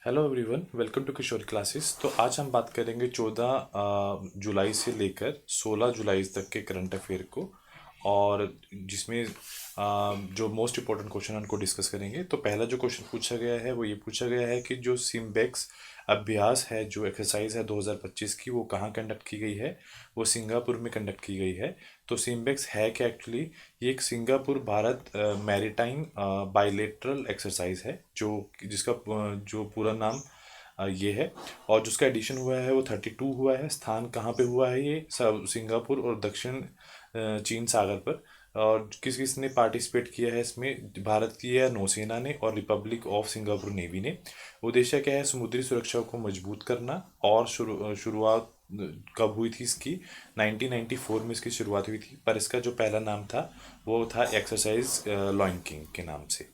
Hello everyone, welcome to Kishore classes. तो आज हम बात करेंगे 14 जुलाई से लेकर 16 जुलाई तक के करंट अफेयर को। और जिसमें जो मोस्ट इम्पोर्टेंट क्वेश्चन उनको डिस्कस करेंगे। तो पहला जो क्वेश्चन पूछा गया है वो ये पूछा गया है कि जो सिम्बेक्स अभ्यास है, जो एक्सरसाइज है 2025 की, वो कहाँ कंडक्ट की गई है। वो सिंगापुर में कंडक्ट की गई है। तो सिम्बेक्स है क्या एक्चुअली? ये एक Singapore Bharat maritime bilateral exercise है, जो जिसका जो पूरा नाम ये है। और जिसका एडिशन हुआ है वो 32 हुआ है। स्थान कहाँ पे हुआ है? ये सब सिंगापुर और दक्षिण चीन सागर पर। और किस किस ने पार्टिसिपेट किया है इसमें? भारत की है नौसेना ने और रिपब्लिक ऑफ सिंगापुर नेवी ने। उद्देश्य क्या है? समुद्री सुरक्षा को मजबूत करना। और शुरुआत कब हुई थी इसकी? 1994 में इसकी शुरुआत हुई थी, पर इसका जो पहला नाम था वो था एक्सरसाइज लॉइन किंग के नाम से।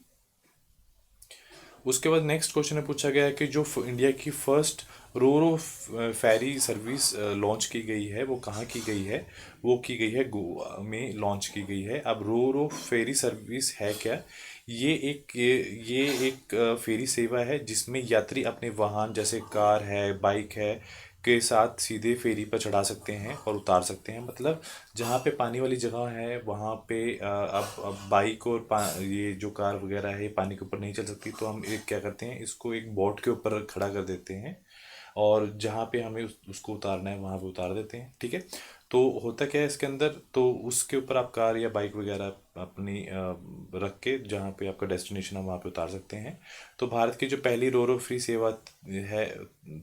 उसके बाद नेक्स्ट क्वेश्चन में पूछा गया है कि जो इंडिया की फर्स्ट रोरो फेरी सर्विस लॉन्च की गई है वो कहाँ की गई है? वो की गई है गोवा में लॉन्च की गई है। अब रोरो फेरी सर्विस है क्या? ये एक फेरी सेवा है जिसमें यात्री अपने वाहन जैसे कार है, बाइक है, के साथ सीधे फेरी पर चढ़ा सकते हैं और उतार सकते हैं। मतलब जहाँ पे पानी वाली जगह है वहाँ पे अब बाइक और ये जो कार वगैरह है ये पानी के ऊपर नहीं चल सकती, तो हम एक क्या करते हैं, इसको एक बोट के ऊपर खड़ा कर देते हैं और जहाँ पे हमें उसको उतारना है वहाँ पे उतार देते हैं। ठीक है। तो होता क्या है इसके अंदर, तो उसके ऊपर आप कार या बाइक वगैरह अपनी रख के जहाँ पे आपका डेस्टिनेशन है वहाँ पे उतार सकते हैं। तो भारत की जो पहली रोरो फ्री सेवा है,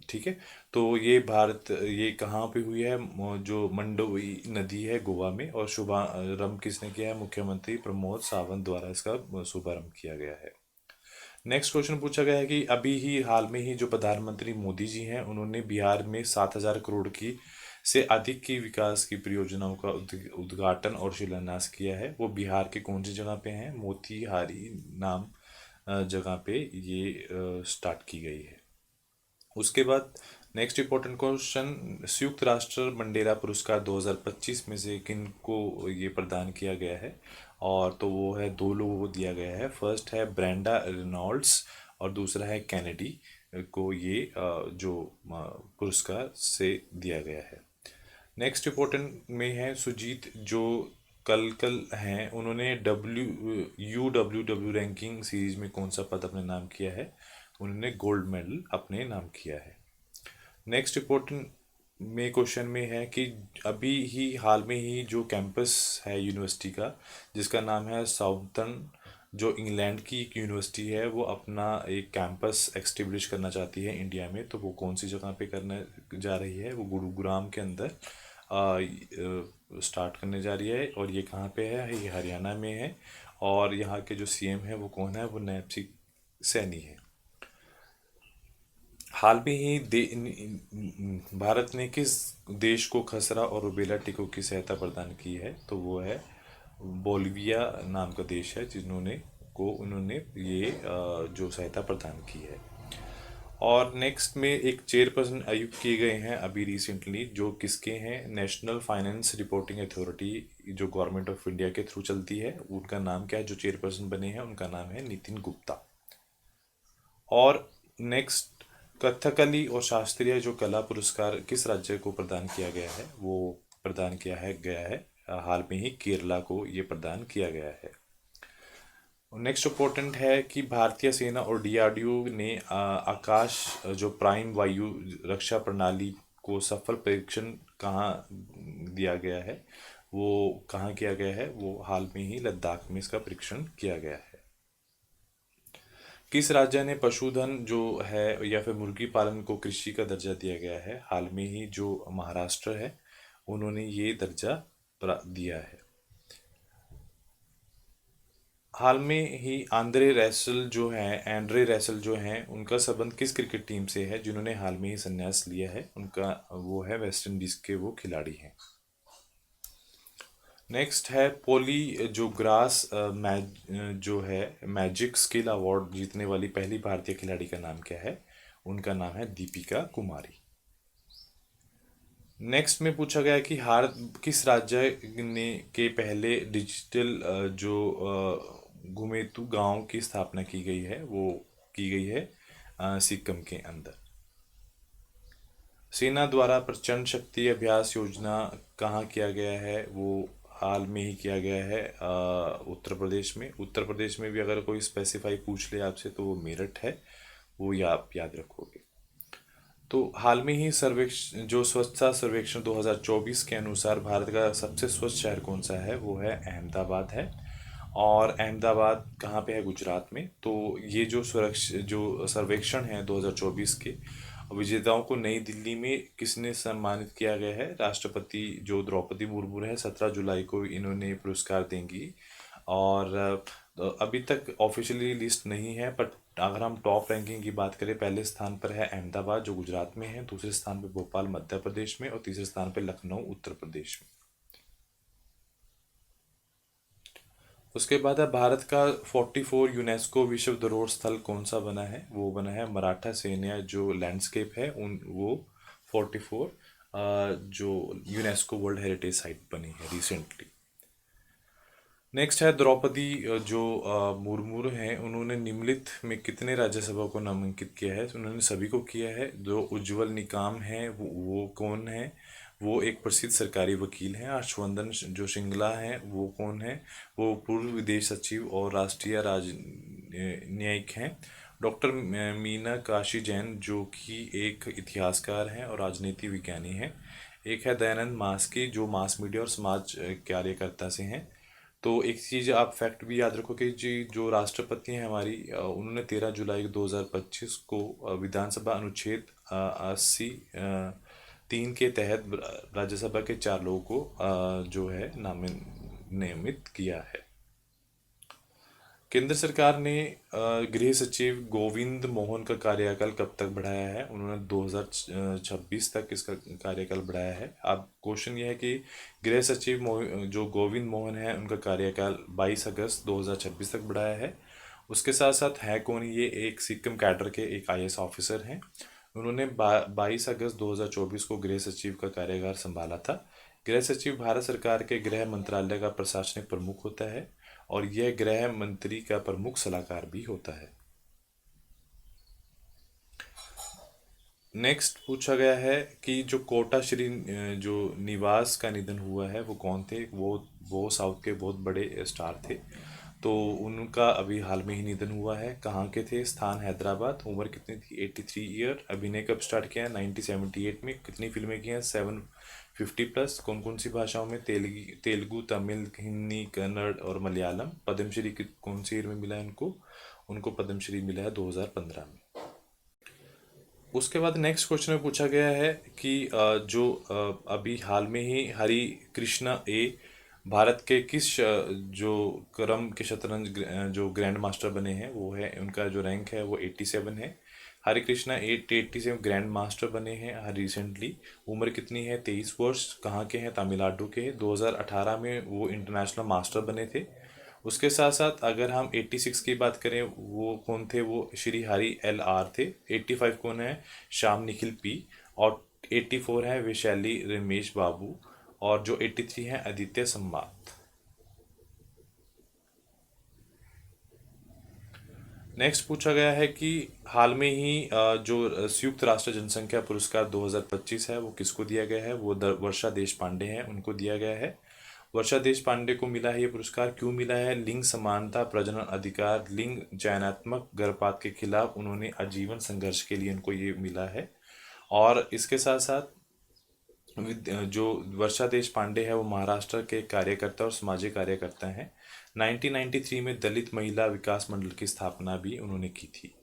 ठीक है, तो ये कहाँ पे हुई है? जो मंडोई नदी है गोवा में। और शुभारंभ किसने किया है? मुख्यमंत्री प्रमोद सावंत द्वारा इसका शुभारंभ किया गया है। नेक्स्ट क्वेश्चन पूछा गया है कि अभी ही हाल में ही जो प्रधानमंत्री मोदी जी हैं उन्होंने बिहार में 7,000 करोड़ की से अधिक की विकास की परियोजनाओं का उद्घाटन और शिलान्यास किया है। वो बिहार के कौन सी जगह पे हैं? मोतिहारी नाम जगह पे ये स्टार्ट की गई है। उसके बाद नेक्स्ट इंपॉर्टेंट क्वेश्चन, संयुक्त राष्ट्र मंडेला पुरस्कार 2025 में से किन को ये प्रदान किया गया है? और तो वो है, दो लोगों को दिया गया है। फर्स्ट है ब्रेंडा रेनॉल्ड्स और दूसरा है कैनेडी को ये जो पुरस्कार से दिया गया है। नेक्स्ट इंपॉर्टेंट में है सुजीत जो कल कल हैं, उन्होंने डब्ल्यू रैंकिंग सीरीज में कौन सा पद अपने नाम किया है? उन्होंने गोल्ड मेडल अपने नाम किया है। नेक्स्ट इंपॉर्टेंट में क्वेश्चन में है कि अभी ही हाल में ही जो कैंपस है यूनिवर्सिटी का, जिसका नाम है साउथर्न, जो इंग्लैंड की एक यूनिवर्सिटी है, वो अपना एक कैंपस एक्सटिब्लिश करना चाहती है इंडिया में। तो वो कौन सी जगह पे करने जा रही है? वो गुरुग्राम के अंदर स्टार्ट करने जा रही है। और ये कहाँ पे है? ये हरियाणा में है। और यहाँ के जो सीएम है वो कौन है? वो नैब सिंह सैनी है। हाल में ही भारत ने किस देश को खसरा और रुबेला टीकों की सहायता प्रदान की है? तो वो है बोलिविया नाम का देश है, जिन्होंने उन्होंने ये जो सहायता प्रदान की है। और नेक्स्ट में एक चेयरपर्सन आयुक्त किए गए हैं अभी रिसेंटली, जो किसके हैं? नेशनल फाइनेंस रिपोर्टिंग अथॉरिटी, जो गवर्नमेंट ऑफ इंडिया के थ्रू चलती है, उनका नाम क्या है? जो चेयरपर्सन बने हैं उनका नाम है नितिन गुप्ता। और नेक्स्ट, कथकली और शास्त्रीय जो कला पुरस्कार किस राज्य को प्रदान किया गया है? वो प्रदान किया है गया है हाल में ही केरला को ये प्रदान किया गया है। नेक्स्ट इम्पोर्टेंट है कि भारतीय सेना और डीआरडीओ ने आकाश जो प्राइम वायु रक्षा प्रणाली को सफल परीक्षण कहाँ दिया गया है? वो कहाँ किया गया है? वो हाल में ही लद्दाख में इसका परीक्षण किया गया है। किस राज्य ने पशुधन जो है या फिर मुर्गी पालन को कृषि का दर्जा दिया गया है? हाल में ही जो महाराष्ट्र है उन्होंने ये दर्जा दिया है। हाल में ही एंड्रे रैसल जो हैं, उनका संबंध किस क्रिकेट टीम से है जिन्होंने हाल में ही संन्यास लिया है? उनका वो है वेस्ट इंडीज के वो खिलाड़ी हैं। नेक्स्ट है पोली जो ग्रास जो है मैजिक स्किल अवार्ड जीतने वाली पहली भारतीय खिलाड़ी का नाम क्या है? उनका नाम है दीपिका कुमारी। नेक्स्ट में पूछा गया कि हार किस राज्य ने के पहले डिजिटल जो घुमेतु गांव की स्थापना की गई है? वो की गई है सिक्किम के अंदर। सेना द्वारा प्रचंड शक्ति अभ्यास योजना कहाँ किया गया है? वो हाल में ही किया गया है उत्तर प्रदेश में। उत्तर प्रदेश में भी अगर कोई स्पेसिफाई पूछ ले आपसे तो वो मेरठ है, वो या आप याद रखोगे। तो हाल में ही सर्वेक्षण जो स्वच्छता सर्वेक्षण 2024 के अनुसार भारत का सबसे स्वच्छ शहर कौन सा है? वो है अहमदाबाद है। और अहमदाबाद कहाँ पे है? गुजरात में। तो ये जो सर्वेक्षण है 2024 के विजेताओं को नई दिल्ली में किसने सम्मानित किया गया है? राष्ट्रपति जो द्रौपदी मुर्मू है, 17 जुलाई को इन्होंने पुरस्कार देंगी। और अभी तक ऑफिशियली लिस्ट नहीं है, बट अगर हम टॉप रैंकिंग की बात करें, पहले स्थान पर है अहमदाबाद जो गुजरात में है, दूसरे स्थान पर भोपाल मध्य प्रदेश में, और तीसरे स्थान पर लखनऊ उत्तर प्रदेश में। उसके बाद है भारत का 44 यूनेस्को विश्व धरोहर स्थल कौन सा बना है? वो बना है मराठा सैन्य जो लैंडस्केप है उन वो 44 जो यूनेस्को वर्ल्ड हेरिटेज साइट बनी है रिसेंटली। नेक्स्ट है द्रौपदी जो मुर्मू हैं, उन्होंने निम्नलिखित में कितने राज्यसभा को नामांकित किया है? उन्होंने सभी को किया है। जो उज्जवल निकाम है वो कौन है? वो एक प्रसिद्ध सरकारी वकील हैं। हर्षवर्धन जो श्रृंगला हैं वो कौन है? वो पूर्व विदेश सचिव और राष्ट्रीय न्यायिक हैं। डॉक्टर मीना काशी जैन जो कि एक इतिहासकार हैं और राजनीति विज्ञानी हैं। एक है दयानंद मास्की जो मास मीडिया और समाज कार्यकर्ता से हैं। तो एक चीज़ आप फैक्ट भी याद रखो कि जी जो राष्ट्रपति हैं हमारी, उन्होंने 13 जुलाई 2025 को विधानसभा अनुच्छेद 80(3) के तहत राज्यसभा के 4 लोगों को जो है नियमित किया है। केंद्र सरकार ने गृह सचिव गोविंद मोहन का कार्यकाल कब तक बढ़ाया है? उन्होंने 2026 तक इसका कार्यकाल बढ़ाया है। अब क्वेश्चन ये है कि गृह सचिव जो गोविंद मोहन है उनका कार्यकाल 22 अगस्त 2026 तक बढ़ाया है। उसके साथ साथ है कौन ये? एक सिक्किम कैडर के एक आईएएस ऑफिसर हैं। उन्होंने 22 अगस्त 2024 को गृह सचिव का कार्यभार संभाला था। गृह सचिव भारत सरकार के गृह मंत्रालय का प्रशासनिक प्रमुख होता है और यह गृह मंत्री का प्रमुख सलाहकार भी होता है। नेक्स्ट पूछा गया है कि जो कोटा श्री जो निवास का निधन हुआ है वो कौन थे? वो साउथ के बहुत बड़े स्टार थे। तो उनका अभी हाल में ही निधन हुआ है। कहाँ के थे? स्थान हैदराबाद। उम्र कितनी थी? 83 ईयर। अभिनय कब स्टार्ट किया? 1978 में। कितनी फिल्में की हैं? 750+। कौन कौन सी भाषाओं में? तेलुगु, तमिल, हिंदी, कन्नड़ और मलयालम। पद्मश्री कौन सी ईयर में मिला है उनको? उनको पद्मश्री मिला है 2015 में। उसके बाद नेक्स्ट क्वेश्चन में पूछा गया है कि जो अभी हाल में ही हरि कृष्णा भारत के किस जो क्रम के शतरंज जो ग्रैंड मास्टर बने हैं वो है, उनका जो रैंक है वो 87 है। हरे कृष्णा 887 ग्रैंड मास्टर बने हैं रिसेंटली। उम्र कितनी है? 23 वर्ष। कहाँ के हैं? तमिलनाडु के। 2018 में वो इंटरनेशनल मास्टर बने थे। उसके साथ साथ अगर हम 86 की बात करें, वो कौन थे? वो श्री हरि LR थे। 85 कौन है? श्याम निखिल P। और 84 है वैशाली रमेश बाबू। और जो 83 है आदित्य सम्मात। नेक्स्ट पूछा गया है कि हाल में ही जो संयुक्त राष्ट्र जनसंख्या पुरस्कार 2025 है वो किसको दिया गया है? वो वर्षा देश पांडे हैं, उनको दिया गया है। वर्षा देश पांडे को मिला है ये पुरस्कार। क्यों मिला है? लिंग समानता, प्रजनन अधिकार, लिंग चयनात्मक गर्भपात के खिलाफ उन्होंने आजीवन संघर्ष के लिए उनको ये मिला है। और इसके साथ साथ जो वर्षा देश पांडे है वो महाराष्ट्र के कार्यकर्ता और सामाजिक कार्यकर्ता हैं। 1993 में दलित महिला विकास मंडल की स्थापना भी उन्होंने की थी।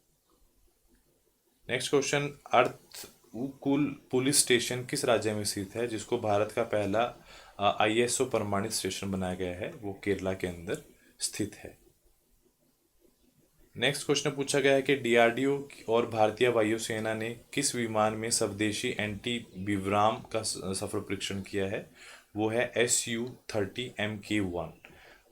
नेक्स्ट क्वेश्चन, अर्धकुल पुलिस स्टेशन किस राज्य में स्थित है जिसको भारत का पहला ISO प्रमाणित स्टेशन बनाया गया है? वो केरला के अंदर स्थित है। नेक्स्ट क्वेश्चन पूछा गया है कि DRDO और भारतीय वायुसेना ने किस विमान में स्वदेशी एंटी विव्राम का सफल परीक्षण किया है? वो है SU-30 MK1।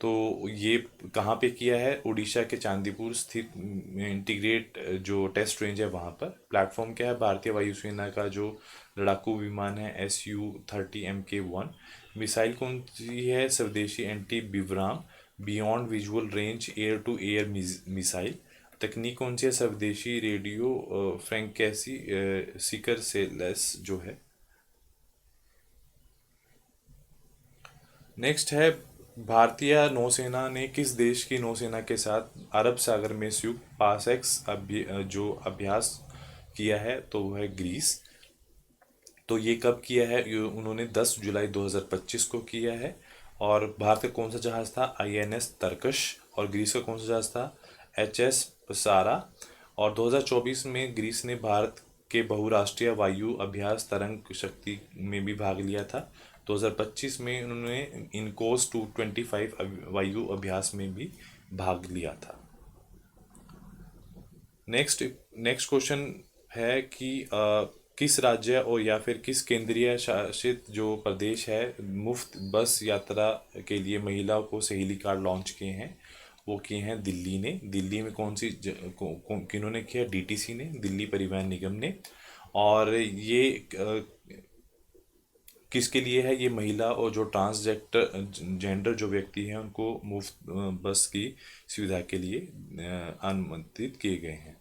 तो ये कहाँ पे किया है? उड़ीसा के चांदीपुर स्थित इंटीग्रेट जो टेस्ट रेंज है वहाँ पर। प्लेटफॉर्म क्या है? भारतीय वायुसेना का जो लड़ाकू विमान है SU-30 MK1। मिसाइल कौन सी है? स्वदेशी एंटी विव्राम beyond visual range air to air missile. तकनीक कौन सी है? स्वदेशी रेडियो फ्रेक्वेंसी सीकर से लेस जो है। नेक्स्ट है, भारतीय नौसेना ने किस देश की नौसेना के साथ अरब सागर में संयुक्त पासएक्स जो अभ्यास किया है? तो वो है ग्रीस। तो ये कब किया है? ये उन्होंने 10 जुलाई 2025 को किया है। और भारत का कौन सा जहाज़ था? आईएनएस तरकश। और ग्रीस का कौन सा जहाज़ था? एचएस सारा। और 2024 में ग्रीस ने भारत के बहुराष्ट्रीय वायु अभ्यास तरंग शक्ति में भी भाग लिया था। 2025 में उन्होंने इनकोस 225 वायु अभ्यास में भी भाग लिया था। नेक्स्ट नेक्स्ट क्वेश्चन है कि किस राज्य और या फिर किस केंद्रीय शासित जो प्रदेश है मुफ्त बस यात्रा के लिए महिलाओं को सहेली कार्ड लॉन्च किए हैं? वो किए हैं दिल्ली ने। दिल्ली में कौन सी किन्होंने किया? डीटीसी ने, दिल्ली परिवहन निगम ने। और ये किसके लिए है? ये महिला और जो जेंडर जो व्यक्ति हैं उनको मुफ्त बस की सुविधा के लिए अनुमंत्रित किए गए हैं।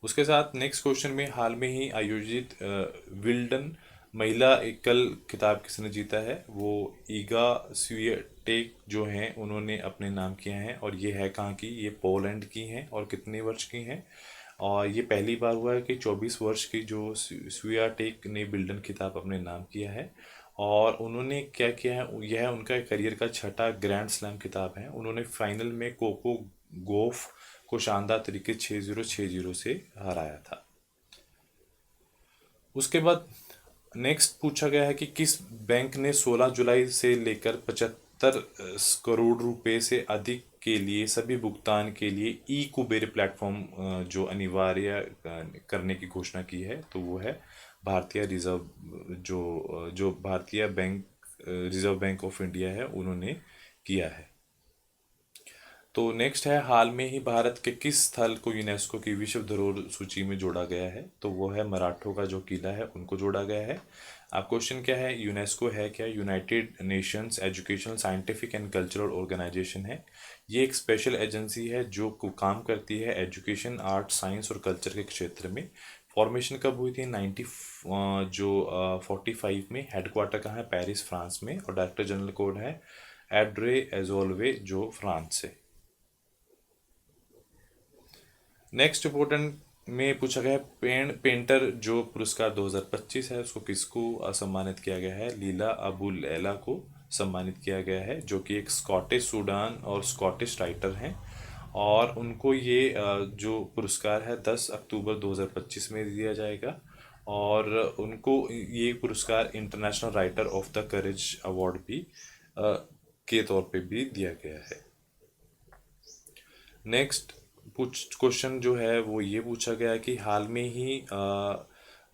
उसके साथ नेक्स्ट क्वेश्चन में, हाल में ही आयोजित विल्डन महिला एकल खिताब किसने जीता है? वो ईगा स्विएटेक जो हैं उन्होंने अपने नाम किया है। और ये है कहाँ की? ये पोलैंड की हैं। और कितने वर्ष की हैं? और ये पहली बार हुआ है कि 24 वर्ष की जो स्वियाटेक ने विल्डन खिताब अपने नाम किया है। और उन्होंने क्या किया है? यह उनका करियर का छठा ग्रैंड स्लैम खिताब है। उन्होंने फाइनल में कोको गोफ को शानदार तरीके 6-0 6-0 से हराया था। उसके बाद नेक्स्ट पूछा गया है कि किस बैंक ने 16 जुलाई से लेकर 75 करोड़ रुपए से अधिक के लिए सभी भुगतान के लिए ई कुबेर प्लेटफॉर्म जो अनिवार्य करने की घोषणा की है? तो वो है भारतीय रिजर्व जो भारतीय bank reserve bank of India है उन्होंने किया है। तो नेक्स्ट है, हाल में ही भारत के किस स्थल को यूनेस्को की विश्व धरोहर सूची में जोड़ा गया है? तो वो है मराठों का जो किला है उनको जोड़ा गया है। अब क्वेश्चन क्या है? यूनेस्को है क्या? United Nations Educational Scientific and Cultural Organisation है। ये एक स्पेशल एजेंसी है जो काम करती है एजुकेशन, आर्ट, साइंस और कल्चर के क्षेत्र में। फॉर्मेशन कब हुई थी? 45 में। हेडक्वार्टर कहाँ है? पेरिस, फ्रांस में। और डायरेक्टर जनरल कोड है एड्रे एजोल्वे जो फ्रांस से। नेक्स्ट इम्पोर्टेंट में पूछा गया है, पेंटर जो पुरस्कार 2025 है उसको किसको सम्मानित किया गया है? लीला अबू लैला को सम्मानित किया गया है, जो कि एक स्कॉटिश सूडान और स्कॉटिश राइटर हैं। और उनको ये जो पुरस्कार है 10 अक्टूबर 2025 में दिया जाएगा। और उनको ये पुरस्कार international writer of the courage award भी के तौर पे भी दिया गया है। नेक्स्ट क्वेश्चन जो है वो ये पूछा गया कि हाल में ही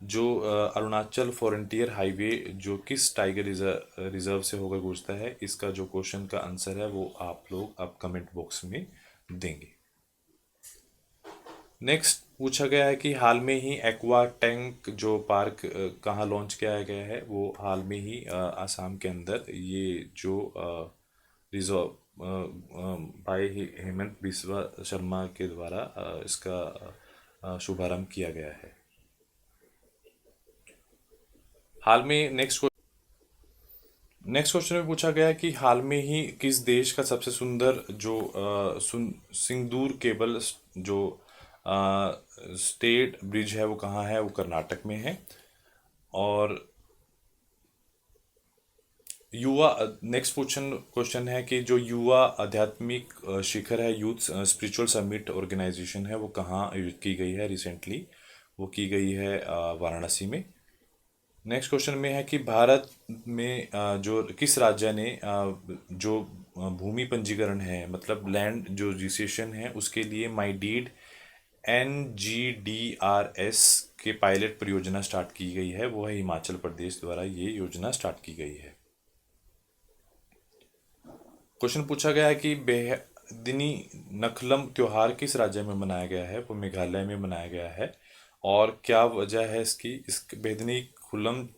जो अरुणाचल फ्रंटियर हाईवे जो किस टाइगर रिजर्व से होकर गुजरता है? इसका जो क्वेश्चन का आंसर है वो आप लोग अब कमेंट बॉक्स में देंगे। नेक्स्ट पूछा गया है कि हाल में ही एक्वा टैंक जो पार्क कहाँ लॉन्च किया गया है? वो हाल में ही आसाम के अंदर ये जो रिजर्व भाई हेमंत बिस्वा शर्मा के द्वारा इसका शुभारंभ किया गया है। हाल में नेक्स्ट क्वेश्चन में पूछा गया है कि हाल में ही किस देश का सबसे सुंदर जो सिंदूर केबल जो स्टेट ब्रिज है वो कहाँ है? वो कर्नाटक में है। और युवा नेक्स्ट क्वेश्चन है कि जो युवा आध्यात्मिक शिखर है, यूथ स्पिरिचुअल समिट ऑर्गेनाइजेशन है, वो कहाँ आयोजित की गई है रिसेंटली? वो की गई है वाराणसी में। नेक्स्ट क्वेश्चन में है कि भारत में जो किस राज्य ने जो भूमि पंजीकरण है मतलब लैंड जो रजिस्ट्रेशन है उसके लिए माई डीड NGDRS के पायलट परियोजना स्टार्ट की गई है? वो है हिमाचल प्रदेश द्वारा ये योजना स्टार्ट की गई है। क्वेश्चन पूछा गया है कि बेहदिनी नखलम त्योहार किस राज्य में मनाया गया है? वो मेघालय में मनाया गया है। और क्या वजह है इसकी? इस बेहदिनी खुलम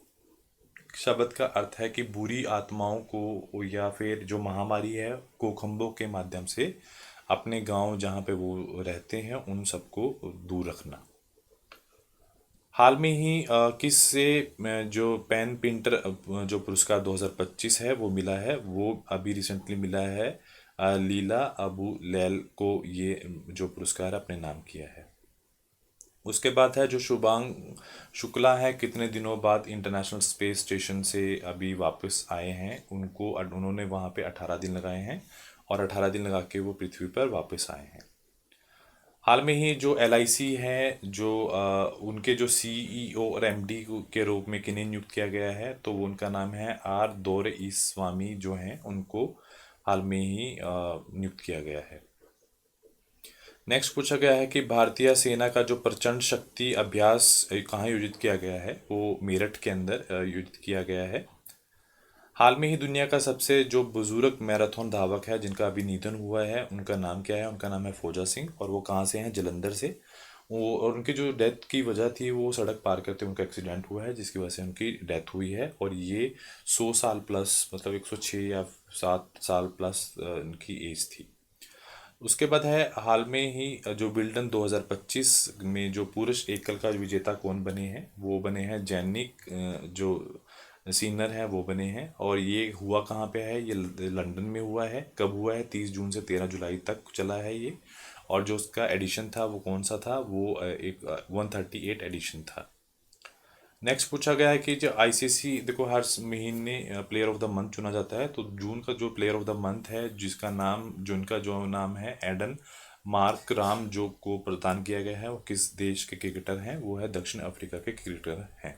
शब्द का अर्थ है कि बुरी आत्माओं को या फिर जो महामारी है को खंभों के माध्यम से अपने गांव जहां पे वो रहते हैं उन सबको दूर रखना। हाल में ही किस से जो पेन पिंटर जो पुरस्कार 2025 है वो मिला है, वो अभी रिसेंटली मिला है। लीला अबू लैल को ये जो पुरस्कार अपने नाम किया है। उसके बाद है जो शुभांग शुक्ला है, कितने दिनों बाद इंटरनेशनल स्पेस स्टेशन से अभी वापस आए हैं। उन्होंने वहाँ पे 18 दिन लगाए हैं और 18 दिन लगा के वो पृथ्वी पर वापस आए हैं। हाल में ही जो LIC है, जो उनके जो CEO और MD के रूप में किन्हें नियुक्त किया गया है, तो वो उनका नाम है R दोरईस्वामी जो हैं, उनको हाल में ही नियुक्त किया गया है। नेक्स्ट पूछा गया है कि भारतीय सेना का जो प्रचंड शक्ति अभ्यास कहाँ आयोजित किया गया है, वो मेरठ के अंदर आयोजित किया गया है। हाल में ही दुनिया का सबसे जो बुजुर्ग मैराथन धावक है जिनका अभी निधन हुआ है, उनका नाम क्या है? उनका नाम है फौजा सिंह, और वो कहाँ से हैं? जलंधर से। वो और उनकी जो डेथ की वजह थी, वो सड़क पार करते उनका एक्सीडेंट हुआ है जिसकी वजह से उनकी डेथ हुई है। और ये 100 साल प्लस, मतलब 106 या 7 साल प्लस उनकी एज थी। उसके बाद है हाल में ही जो विल्डन 2025 में जो पुरुष एकल का विजेता कौन बने हैं? वो बने हैं जैनिक, जो सीनर हैं वो बने हैं। और ये हुआ कहाँ पे है? ये लंदन में हुआ है। कब हुआ है? 30 जून से 13 जुलाई तक चला है ये। और जो उसका एडिशन था वो कौन सा था? वो एक 138 एडिशन था। नेक्स्ट पूछा गया है कि जो ICC, देखो हर महीने प्लेयर ऑफ द मंथ चुना जाता है, तो जून का जो प्लेयर ऑफ द मंथ है, जिसका नाम जिनका जो नाम है एडन मार्क राम, जो को प्रदान किया गया है, वो किस देश के क्रिकेटर हैं? वो है दक्षिण अफ्रीका के क्रिकेटर हैं।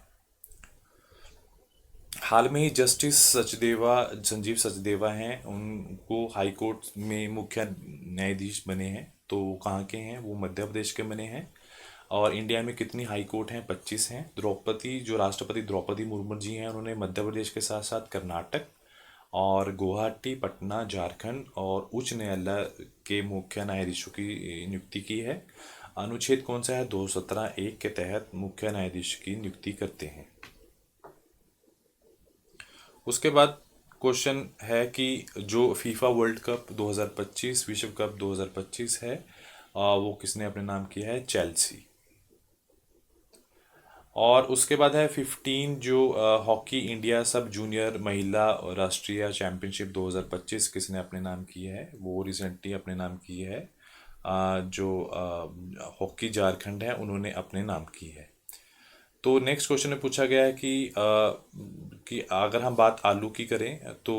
हाल में ही जस्टिस सचदेवा, संजीव सचदेवा हैं, उनको हाई कोर्ट में मुख्य न्यायाधीश बने हैं। तो वो कहाँ के हैं? वो मध्य प्रदेश के बने हैं। और इंडिया में कितनी हाई कोर्ट हैं? 25 हैं। द्रौपदी, जो राष्ट्रपति द्रौपदी मुर्मू जी हैं, उन्होंने मध्य प्रदेश के साथ साथ कर्नाटक और गुवाहाटी, पटना, झारखंड और उच्च न्यायालय के मुख्य न्यायाधीशों की नियुक्ति की है। अनुच्छेद कौन सा है? 217(1) के तहत मुख्य न्यायाधीश की नियुक्ति करते हैं। उसके बाद क्वेश्चन है कि जो फीफा वर्ल्ड कप 2025, विश्व कप 2025 है, वो किसने अपने नाम किया है? चेल्सी। और उसके बाद है 15 जो हॉकी इंडिया सब जूनियर महिला राष्ट्रीय चैंपियनशिप 2025 किसने अपने नाम की है? वो रिसेंटली अपने नाम की है जो हॉकी झारखंड है, उन्होंने अपने नाम की है। तो नेक्स्ट क्वेश्चन में पूछा गया है कि अगर हम बात आलू की करें तो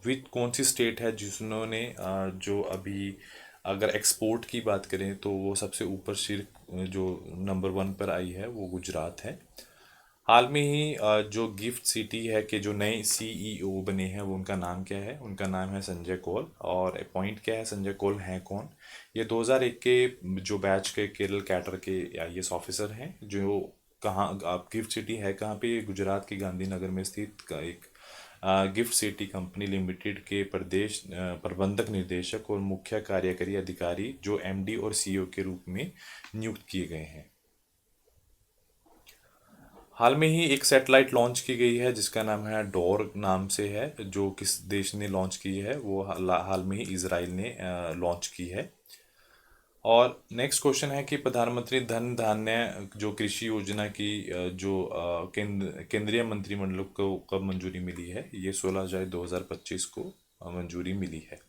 विच कौन सी स्टेट है जिन्होंने जो अभी अगर एक्सपोर्ट की बात करें तो वो सबसे ऊपर सिर्फ जो नंबर 1 पर आई है वो गुजरात है। हाल में ही जो गिफ्ट सिटी है के जो नए CEO बने हैं, वो उनका नाम क्या है? उनका नाम है संजय कौल। और पॉइंट क्या है? संजय कौल हैं कौन? ये 2001 के जो बैच के केरल कैडर के IAS ऑफिसर हैं, जो कहाँ आप गिफ्ट सिटी है कहाँ पे? गुजरात के गांधीनगर में स्थित एक गिफ्ट सिटी कंपनी लिमिटेड के प्रबंधक निर्देशक और मुख्य कार्यकारी अधिकारी जो MD और CEO के रूप में नियुक्त किए गए हैं। हाल में ही एक सैटेलाइट लॉन्च की गई है जिसका नाम है डोर नाम से है। जो किस देश ने लॉन्च की है? वो हाल में ही इसराइल ने लॉन्च की है। और नेक्स्ट क्वेश्चन है कि प्रधानमंत्री धन धान्य जो कृषि योजना की जो केंद्रीय मंत्रिमंडल को कब मंजूरी मिली है? ये 16 जुलाई 2025 को मंजूरी मिली है।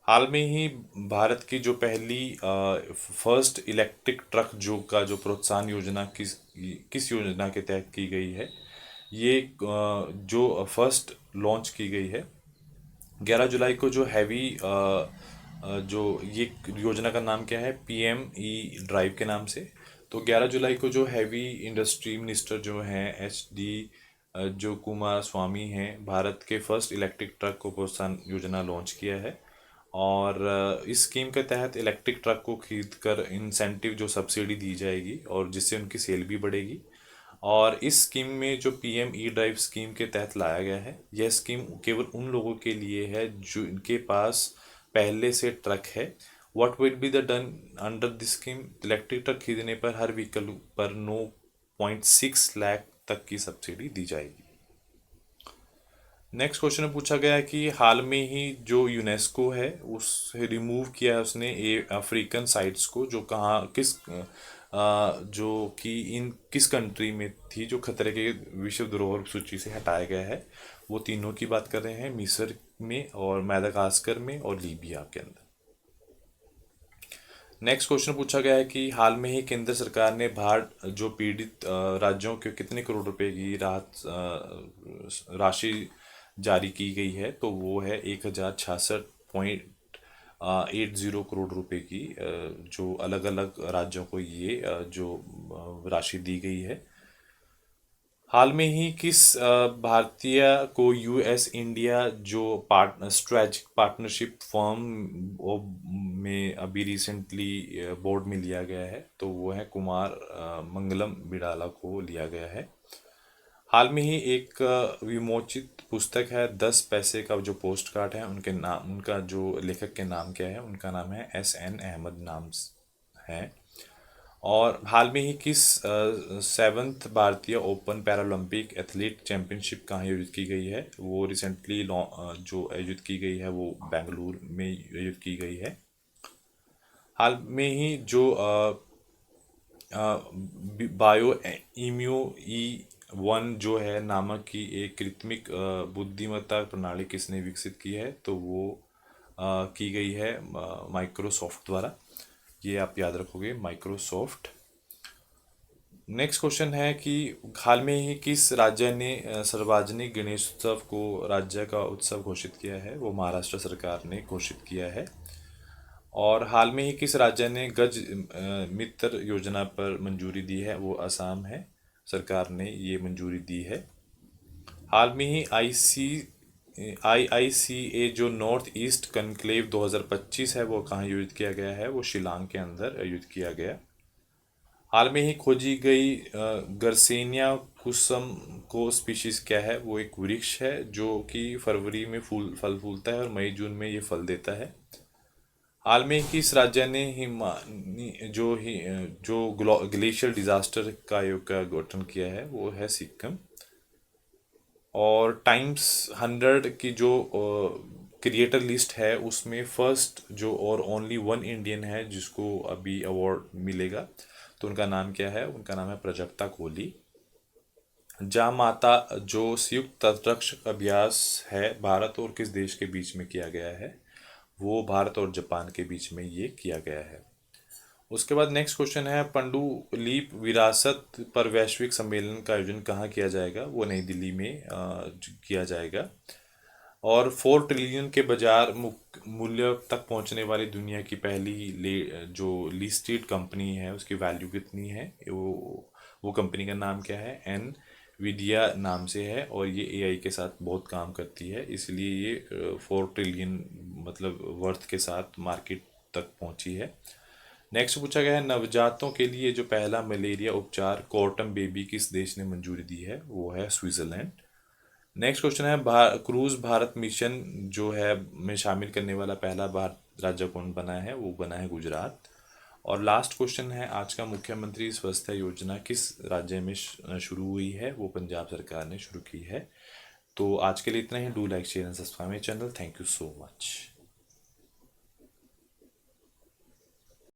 हाल में ही भारत की जो पहली फर्स्ट इलेक्ट्रिक ट्रक जो प्रोत्साहन योजना किस किस योजना के तहत की गई है? ये जो फर्स्ट लॉन्च की गई है 11 जुलाई को, जो हैवी जो ये योजना का नाम क्या है? PME ड्राइव के नाम से। तो 11 जुलाई को जो हैवी इंडस्ट्री मिनिस्टर जो हैं HD जो कुमार स्वामी हैं, भारत के फर्स्ट इलेक्ट्रिक ट्रक को प्रोत्साहन योजना लॉन्च किया है। और इस स्कीम के तहत इलेक्ट्रिक ट्रक को खरीद कर इंसेंटिव जो सब्सिडी दी जाएगी और जिससे उनकी सेल भी बढ़ेगी। और इस स्कीम में जो PME ड्राइव स्कीम के तहत लाया गया है, यह स्कीम केवल उन लोगों के लिए है जो इनके पास पहले से ट्रक है। What will be the done under this scheme? Electric truck खरीदने पर हर व्हीकल पर 9.6 लाख तक की सब्सिडी दी जाएगी। नेक्स्ट क्वेश्चन में पूछा गया है कि हाल में ही जो यूनेस्को है उस रिमूव किया है उसने अफ्रीकन साइट्स को, जो कहाँ किस जो कि इन किस कंट्री में थी, जो खतरे के विश्व धरोहर सूची से हटाया गया है। वो तीनों की बात कर रहे हैं, मिस्र में और मैदागास्कर में और लीबिया के अंदर। नेक्स्ट क्वेश्चन पूछा गया है कि हाल में ही केंद्र सरकार ने बाढ़ जो पीड़ित राज्यों के कितने करोड़ रुपए की राहत राशि जारी की गई है, तो वो है 1066.80 करोड़ रुपए की, जो अलग अलग राज्यों को ये जो राशि दी गई है। हाल में ही किस भारतीय को यूएस इंडिया जो स्ट्रेटेजिक पार्टनरशिप फर्म में अभी रिसेंटली बोर्ड में लिया गया है, तो वो है कुमार मंगलम बिड़ाला को लिया गया है। हाल में ही एक विमोचित पुस्तक है 10 पैसे का जो पोस्ट कार्ड है, उनके नाम, उनका जो लेखक के नाम क्या है, उनका नाम है एस एन अहमद नाम है। और हाल में ही किस 7th भारतीय ओपन पैरालंपिक एथलीट चैंपियनशिप कहाँ आयोजित की गई है, वो रिसेंटली जो आयोजित की गई है वो बेंगलुरु में आयोजित की गई है। हाल में ही जो बायो इम्यू ई 1 जो है नामक की एक कृत्रिम बुद्धिमत्ता प्रणाली किसने विकसित की है, तो वो की गई है माइक्रोसॉफ्ट द्वारा। ये आप याद रखोगे, माइक्रोसॉफ्ट। नेक्स्ट क्वेश्चन है कि हाल में ही किस राज्य ने सार्वजनिक गणेशोत्सव को राज्य का उत्सव घोषित किया है, वो महाराष्ट्र सरकार ने घोषित किया है। और हाल में ही किस राज्य ने गज मित्र योजना पर मंजूरी दी है, वो असम है, सरकार ने ये मंजूरी दी है। हाल में ही IICA जो नॉर्थ ईस्ट कनक्लेव 2025 है वो कहाँ आयोजित किया गया है, वो शिलांग के अंदर आयोजित किया गया। हाल में ही खोजी गई गर्सेनिया कुसम को स्पीशीज क्या है, वो एक वृक्ष है जो कि फरवरी में फल फूलता है और मई जून में ये फल देता है। हाल में किस राज्य ने जो ग्लेशियर डिजास्टर का आयोग का गठन किया है, वो है सिक्किम। और टाइम्स 100 की जो क्रिएटर लिस्ट है उसमें फर्स्ट जो और ओनली वन इंडियन है जिसको अभी अवार्ड मिलेगा, तो उनका नाम क्या है, उनका नाम है प्राजक्ता कोहली। जामाता जो संयुक्त तटरक्षक अभ्यास है भारत और किस देश के बीच में किया गया है, वो भारत और जापान के बीच में ये किया गया है। उसके बाद नेक्स्ट क्वेश्चन है पंडुलीप विरासत पर वैश्विक सम्मेलन का आयोजन कहाँ किया जाएगा, वो नई दिल्ली में किया जाएगा। और 4 ट्रिलियन के बाजार मूल्य तक पहुंचने वाली दुनिया की पहली जो लिस्टेड कंपनी है उसकी वैल्यू कितनी है, वो कंपनी का नाम क्या है, एनवीडिया नाम से है और ये एआई के साथ बहुत काम करती है, इसलिए ये 4 ट्रिलियन मतलब वर्थ के साथ मार्केट तक पहुंची है। नेक्स्ट पूछा गया है नवजातों के लिए जो पहला मलेरिया उपचार कोर्टम बेबी किस देश ने मंजूरी दी है, वो है स्विट्जरलैंड। नेक्स्ट क्वेश्चन है क्रूज भारत मिशन जो है में शामिल करने वाला पहला भारत राज्य कौन बना है, वो बना है गुजरात। और लास्ट क्वेश्चन है आज का मुख्यमंत्री स्वास्थ्य योजना किस राज्य में शुरू हुई है, वो पंजाब सरकार ने शुरू की है। तो आज के लिए इतना ही। Do like share and subscribe my channel. Thank you so much.